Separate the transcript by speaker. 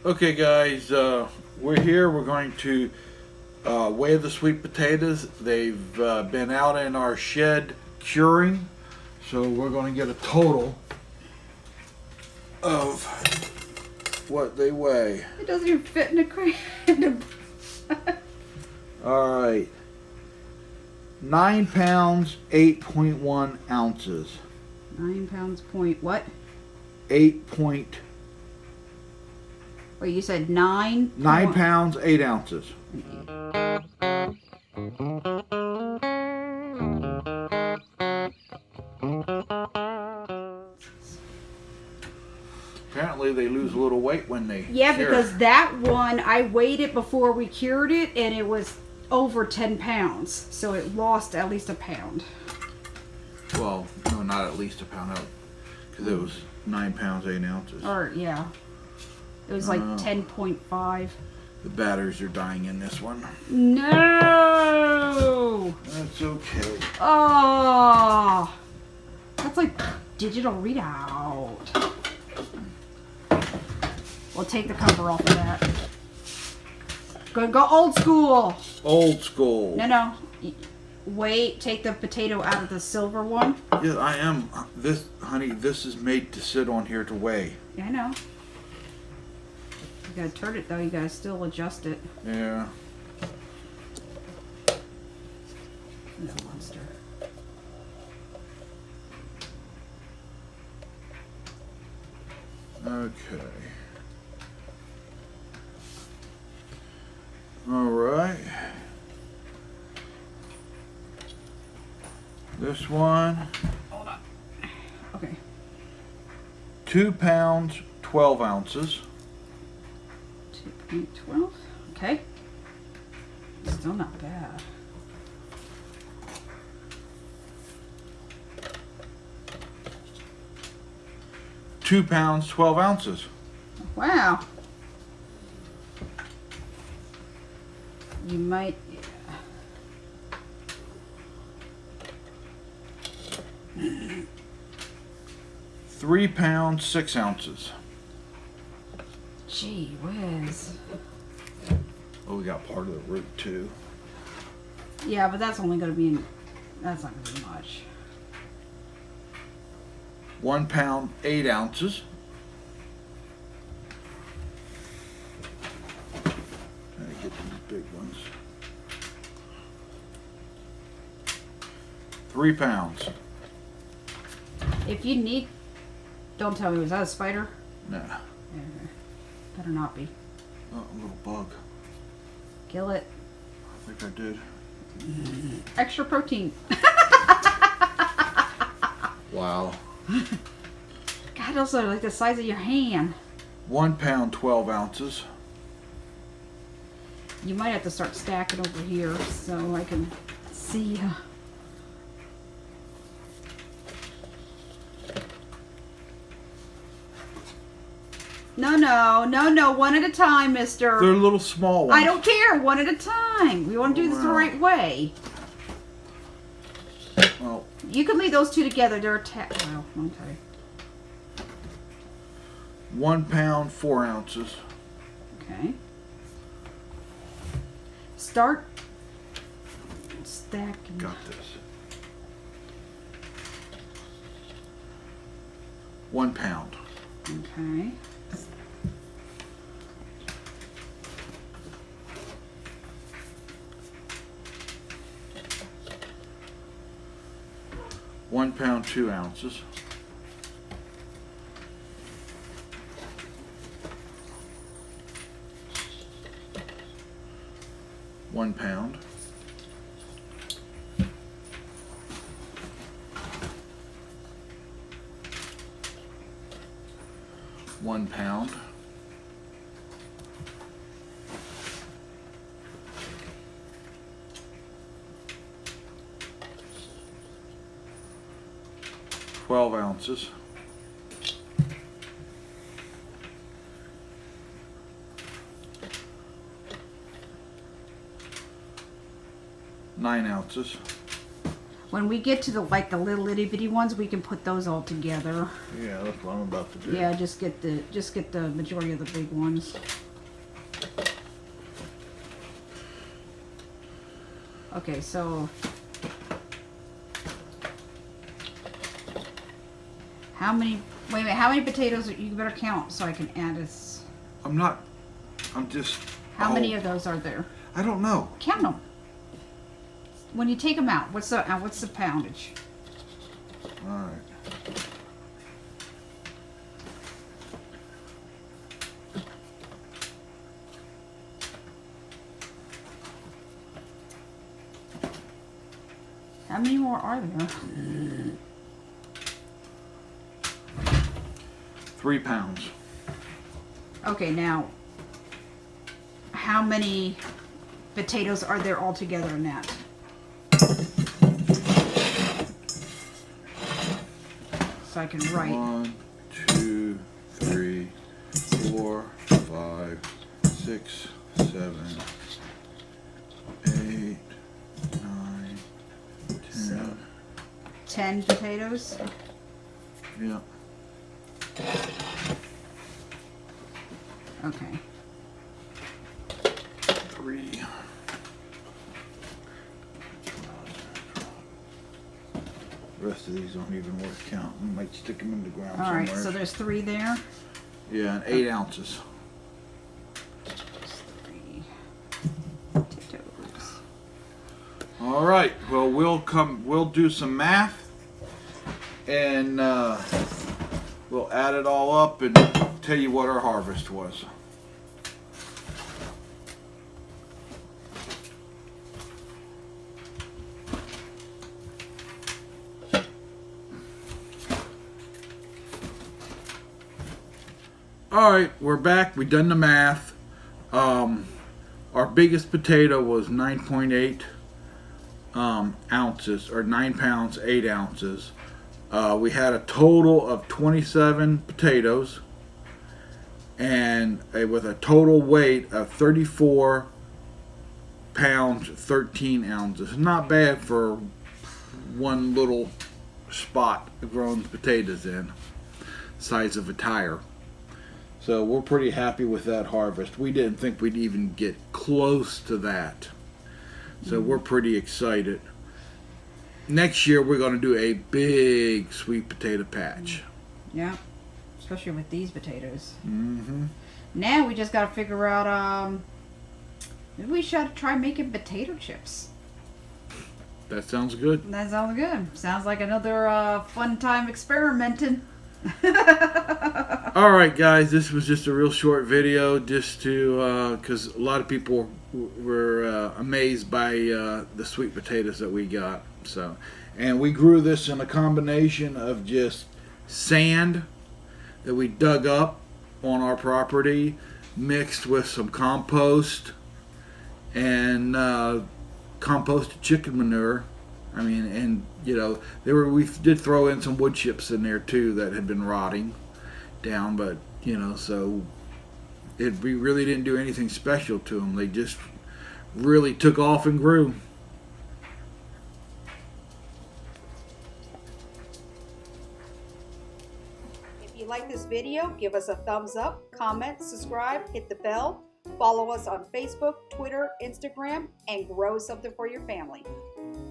Speaker 1: Okay guys, we're here. We're going to weigh the sweet potatoes. They've been out in our shed curing, so we're going to get a total of what they weigh.
Speaker 2: It doesn't even fit in a crate.
Speaker 1: Alright, 9 pounds 8.1 ounces.
Speaker 2: 9 pounds point what?
Speaker 1: 8 point.
Speaker 2: Wait, you said 9?
Speaker 1: 9 pounds 8 ounces. Apparently they lose a little weight when they
Speaker 2: Yeah,
Speaker 1: cure.
Speaker 2: because that one, I weighed it before we cured it, and it was over 10 pounds. So it lost at least a pound.
Speaker 1: Well, no, not at least a pound, because it was 9 pounds 8 ounces.
Speaker 2: Or, yeah. It was like 10.5.
Speaker 1: The batteries are dying in this one.
Speaker 2: No!
Speaker 1: That's okay.
Speaker 2: Oh! That's like digital readout. We'll take the cover off of that. Go old school.
Speaker 1: Old school.
Speaker 2: No. Wait, take the potato out of the silver one.
Speaker 1: Yeah, I am. This, honey, this is made to sit on here to weigh.
Speaker 2: Yeah, I know. You gotta turn it though. You gotta still adjust it.
Speaker 1: Yeah.
Speaker 2: No monster.
Speaker 1: Okay. All right. This one.
Speaker 2: Hold on. Okay.
Speaker 1: 2 pounds 12 ounces.
Speaker 2: 2.12. Okay. Still not bad.
Speaker 1: Two pounds 12 ounces.
Speaker 2: Wow. You might.
Speaker 1: 3 pounds 6 ounces.
Speaker 2: Gee whiz.
Speaker 1: Oh, we got part of the root too.
Speaker 2: Yeah, but that's only going to be. That's not going to be much.
Speaker 1: 1 pound 8 ounces. Trying to get these big ones. 3 pounds.
Speaker 2: If you need. Don't tell me, was that a spider?
Speaker 1: Nah.
Speaker 2: Yeah, better not be.
Speaker 1: Oh, a little bug.
Speaker 2: Kill it.
Speaker 1: I think I did.
Speaker 2: Extra protein.
Speaker 1: Wow.
Speaker 2: God, those are like the size of your hand.
Speaker 1: 1 pound 12 ounces.
Speaker 2: You might have to start stacking over here so I can see. No, one at a time, mister.
Speaker 1: They're little small ones.
Speaker 2: I don't care, one at a time. We want to do this the right way.
Speaker 1: Well,
Speaker 2: You can leave those two together. They're attached. Well, okay.
Speaker 1: 1 pound 4 ounces.
Speaker 2: Okay. Start stacking.
Speaker 1: Got this. 1 pound.
Speaker 2: Okay.
Speaker 1: One pound 2 ounces. 1 pound. 1 pound. 12 ounces. 9 ounces.
Speaker 2: When we get to the little itty bitty ones, we can put those all together.
Speaker 1: Yeah, that's what I'm about to do.
Speaker 2: Yeah, just get the majority of the big ones. Okay, so how many? Wait a minute. How many potatoes? You better count so I can add this.
Speaker 1: I'm just.
Speaker 2: How many of those are there?
Speaker 1: I don't know.
Speaker 2: Count them. When you take them out, what's the poundage?
Speaker 1: All right.
Speaker 2: How many more are there?
Speaker 1: 3 pounds.
Speaker 2: Okay, now, how many potatoes are there all together in that? So I can write.
Speaker 1: 1, 2, 3, 4, 5, 6, 7, 8, 9, 10.
Speaker 2: 10 potatoes?
Speaker 1: Yeah.
Speaker 2: Okay.
Speaker 1: 3. The rest of these aren't even worth counting. Might stick them in the ground
Speaker 2: All
Speaker 1: somewhere.
Speaker 2: right, so there's 3 there.
Speaker 1: Yeah, and 8 ounces.
Speaker 2: 3 potatoes.
Speaker 1: All right. Well, we'll do some math, and we'll add it all up and tell you what our harvest was. All right, we're back. We done the math. Our biggest potato was 9.8 ounces, or 9 pounds 8 ounces. We had a total of 27 potatoes, and with a total weight of 34 pounds 13 ounces. Not bad for one little spot growing potatoes in, size of a tire. So we're pretty happy with that harvest. We didn't think we'd even get close to that. So we're pretty excited. Next year we're going to do a big sweet potato patch.
Speaker 2: Yeah, especially with these potatoes.
Speaker 1: Mm-hmm.
Speaker 2: Now we just got to figure out, maybe we should try making potato chips.
Speaker 1: That sounds good.
Speaker 2: That sounds good. Sounds like another fun time experimenting.
Speaker 1: All right, guys, this was just a real short video, just to because a lot of people were amazed by the sweet potatoes that we got. So, and we grew this in a combination of just sand that we dug up on our property, mixed with some compost and composted chicken manure. I mean, and you know, we did throw in some wood chips in there too that had been rotting down, but you know, so we really didn't do anything special to them. They just really took off and grew.
Speaker 2: If you like this video, give us a thumbs up, comment, subscribe, hit the bell, follow us on Facebook, Twitter, Instagram, and grow something for your family.